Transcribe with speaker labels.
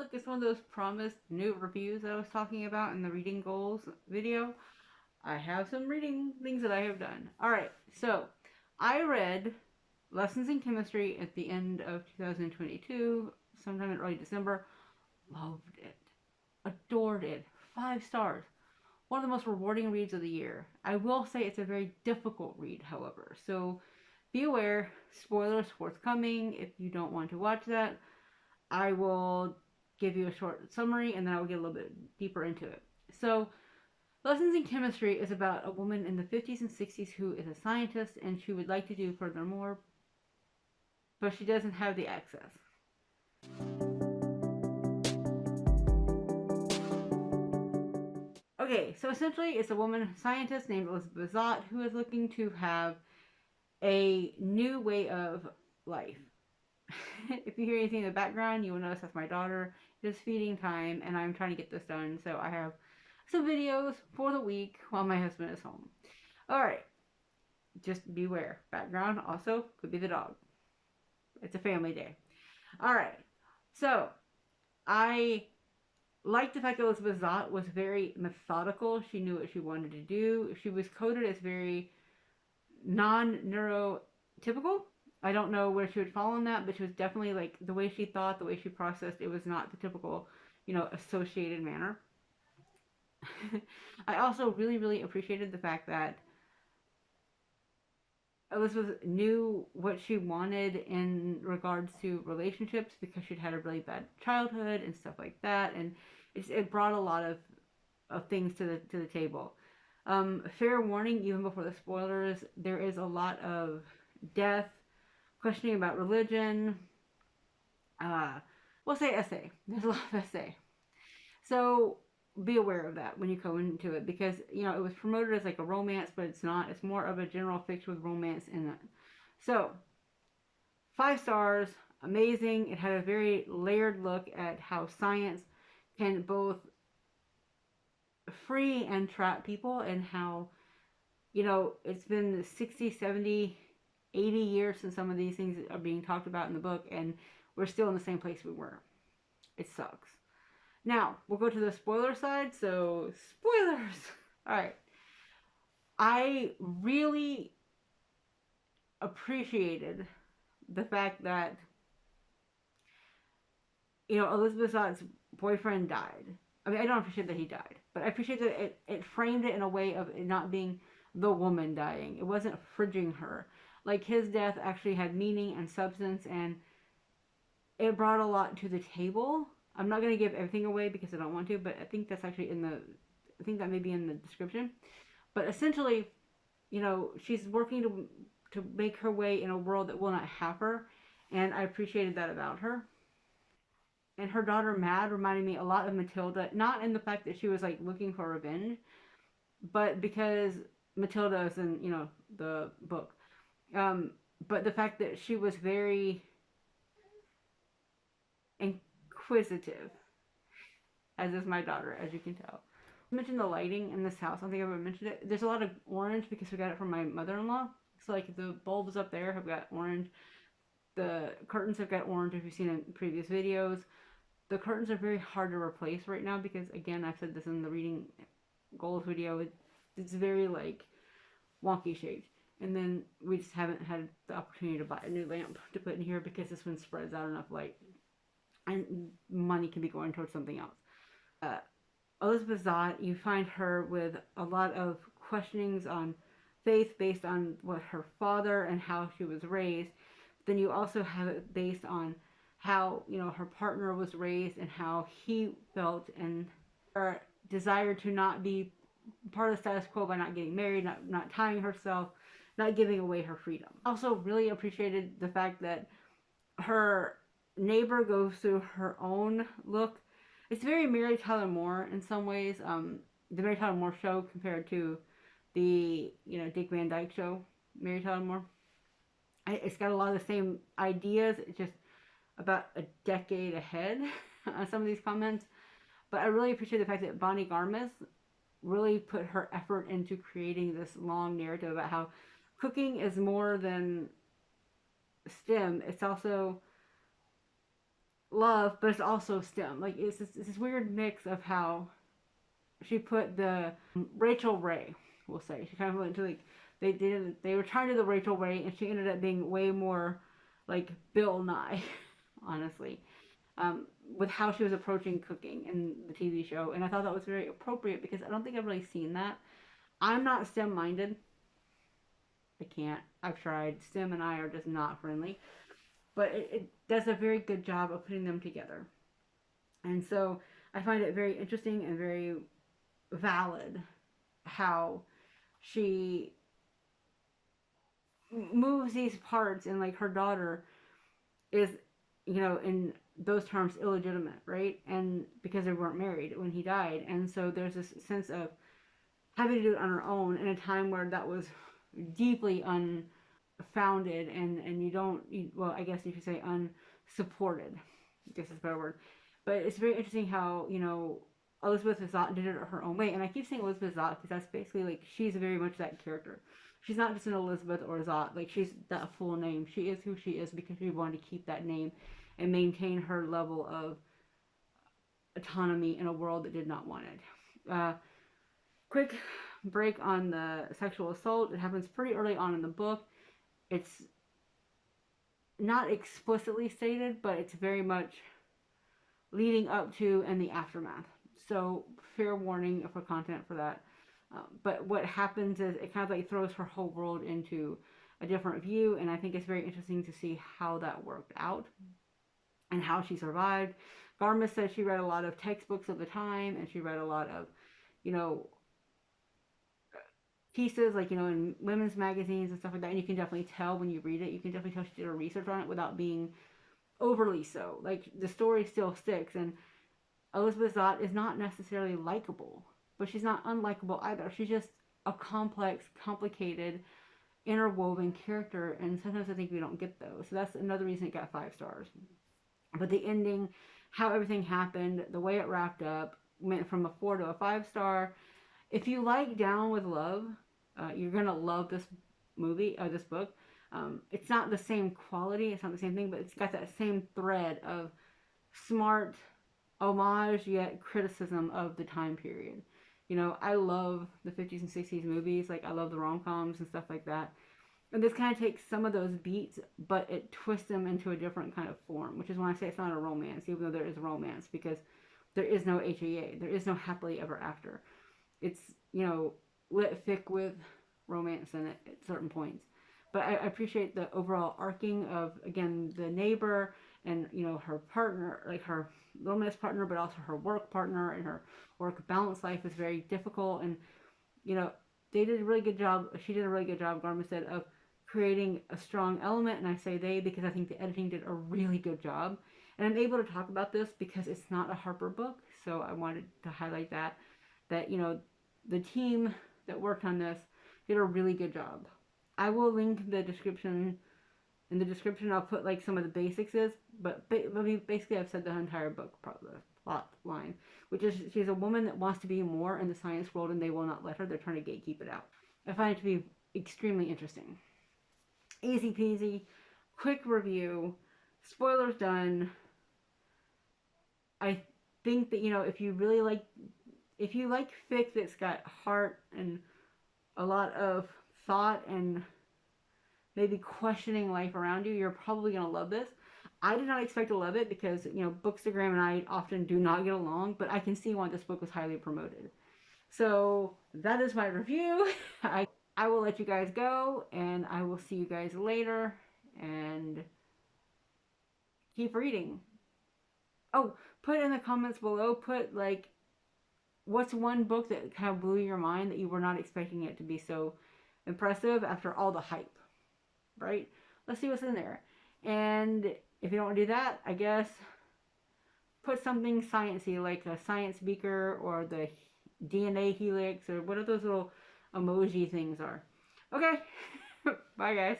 Speaker 1: Look, it's one of those promised new reviews that I was talking about in the reading goals video. I have some reading things that I have done. Alright, so I read Lessons in Chemistry at the end of 2022, sometime in early December. Loved it. Adored it. 5 stars. One of the most rewarding reads of the year. I will say it's a very difficult read, however. So be aware, spoilers forthcoming. If you don't want to watch that, I will give you a short summary and then I will get a little bit deeper into it. So, Lessons in Chemistry is about a woman in the 50s and 60s who is a scientist and she would like to do furthermore, but she doesn't have the access. Okay, so essentially it's a woman scientist named Elizabeth Zott who is looking to have a new way of life. If you hear anything in the background, you will notice that's my daughter. It is feeding time and I'm trying to get this done, so I have some videos for the week while my husband is home. Alright, just beware. Background also could be the dog. It's a family day. Alright, so I like the fact that Elizabeth Zott was very methodical. She knew what she wanted to do. She was coded as very non-neurotypical. I don't know where she would fall in that, but she was definitely like the way she thought, the way she processed, it was not the typical, associated manner. I also really, really appreciated the fact that Elizabeth knew what she wanted in regards to relationships because she'd had a really bad childhood and stuff like that, and it brought a lot of things to the table. Fair warning, even before the spoilers, there is a lot of death, questioning about religion. Uh, we'll say essay. There's a lot of essay. So be aware of that when you go into it because it was promoted as like a romance, but it's not. It's more of a general fiction with romance in it. So 5 stars, amazing. It had a very layered look at how science can both free and trap people, and how it's been 60, 70, 80 years since some of these things are being talked about in the book, and we're still in the same place we were. It sucks. Now, we'll go to the spoiler side. So, spoilers! Alright. I really appreciated the fact that, Elizabeth Zott's boyfriend died. I mean, I don't appreciate that he died, but I appreciate that it framed it in a way of it not being the woman dying. It wasn't fridging her. Like, his death actually had meaning and substance, and it brought a lot to the table. I'm not going to give everything away because I don't want to, but I think that's actually I think that may be in the description. But essentially, she's working to make her way in a world that will not have her, and I appreciated that about her. And her daughter Mad reminded me a lot of Matilda, not in the fact that she was like looking for revenge, but because Matilda is in the book, um, but the fact that she was very inquisitive, as is my daughter, as you can tell. I mentioned the lighting in this house. I don't think I've ever mentioned it. There's a lot of orange because we got it from my mother-in-law. So like the bulbs up there have got orange. The curtains have got orange, if you've seen in previous videos. The curtains are very hard to replace right now because, again, I've said this in the reading goals video. It's very like wonky shaped. And then we just haven't had the opportunity to buy a new lamp to put in here because this one spreads out enough light. And money can be going towards something else. Uh, Elizabeth Zott, you find her with a lot of questionings on faith based on what her father and how she was raised. Then you also have it based on how her partner was raised and how he felt, and her desire to not be part of the status quo by not getting married, not tying herself, not giving away her freedom. Also really appreciated the fact that her neighbor goes through her own look. It's very Mary Tyler Moore in some ways. The Mary Tyler Moore show compared to the Dick Van Dyke show, Mary Tyler Moore. It's got a lot of the same ideas. It's just about a decade ahead on some of these comments. But I really appreciate the fact that Bonnie Garmis really put her effort into creating this long narrative about how cooking is more than STEM. It's also love, but it's also STEM. Like it's this weird mix of how she put the Rachel Ray, we'll say. She kind of went into like they were trying to do the Rachel Ray, and she ended up being way more like Bill Nye, honestly, with how she was approaching cooking in the TV show, and I thought that was very appropriate because I don't think I've really seen that. I'm not STEM minded. I can't. I've tried. STEM and I are just not friendly, but it does a very good job of putting them together, and so I find it very interesting and very valid how she moves these parts, and like her daughter is, in those terms illegitimate, right? And because they weren't married when he died, and so there's this sense of having to do it on her own in a time where that was deeply unfounded, and you don't well, I guess you could say unsupported, I guess is a better word. But it's very interesting how Elizabeth Zott did it her own way, and I keep saying Elizabeth Zott because that's basically like she's very much that character. She's not just an Elizabeth or Zott, like she's that full name. She is who she is because she wanted to keep that name and maintain her level of autonomy in a world that did not want it. Quick break on the sexual assault. It happens pretty early on in the book. It's not explicitly stated, but it's very much leading up to and the aftermath. So fair warning for content for that. But what happens is it kind of like throws her whole world into a different view, and I think it's very interesting to see how that worked out and how she survived. Garmus says she read a lot of textbooks of the time, and she read a lot of, you know, pieces like in women's magazines and stuff like that. And you can definitely tell when you read it. You can definitely tell she did her research on it without being overly so. Like the story still sticks, and Elizabeth Zott is not necessarily likable, but she's not unlikable either. She's just a complex, complicated, interwoven character, and sometimes I think we don't get those. So that's another reason it got 5 stars. But the ending, how everything happened, the way it wrapped up, went from a 4 to a 5 star. If you like Down with Love, you're gonna love this movie or this book. It's not the same quality, it's not the same thing, but it's got that same thread of smart homage yet criticism of the time period. I love the 50s and 60s movies. Like, I love the rom-coms and stuff like that. And this kind of takes some of those beats, but it twists them into a different kind of form, which is when I say it's not a romance, even though there is romance, because there is no HAA. There is no happily ever after. It's, lit fic with romance in it at certain points. But I appreciate the overall arcing of, again, the neighbor and, her partner, like her romance partner, but also her work partner, and her work balance life is very difficult. And, they did a really good job. She did a really good job, Garma said, of creating a strong element. And I say they because I think the editing did a really good job. And I'm able to talk about this because it's not a Harper book. So I wanted to highlight that, the team that worked on this did a really good job. I will link the description. In the description, I'll put like some of the basics but basically I've said the entire book, the plot line, which is she's a woman that wants to be more in the science world, and they will not let her. They're trying to gatekeep it out. I find it to be extremely interesting. Easy peasy, quick review, spoilers done. I think that if you like fic that's got heart and a lot of thought and maybe questioning life around you, you're probably going to love this. I did not expect to love it because, Bookstagram and I often do not get along, but I can see why this book was highly promoted. So that is my review. I will let you guys go, and I will see you guys later, and keep reading. Oh, put in the comments below, put like, what's one book that kind of blew your mind that you were not expecting it to be so impressive after all the hype, right? Let's see what's in there. And if you don't want to do that, I guess put something sciencey like a science beaker or the DNA helix or what are those little emoji things are. Okay, bye guys.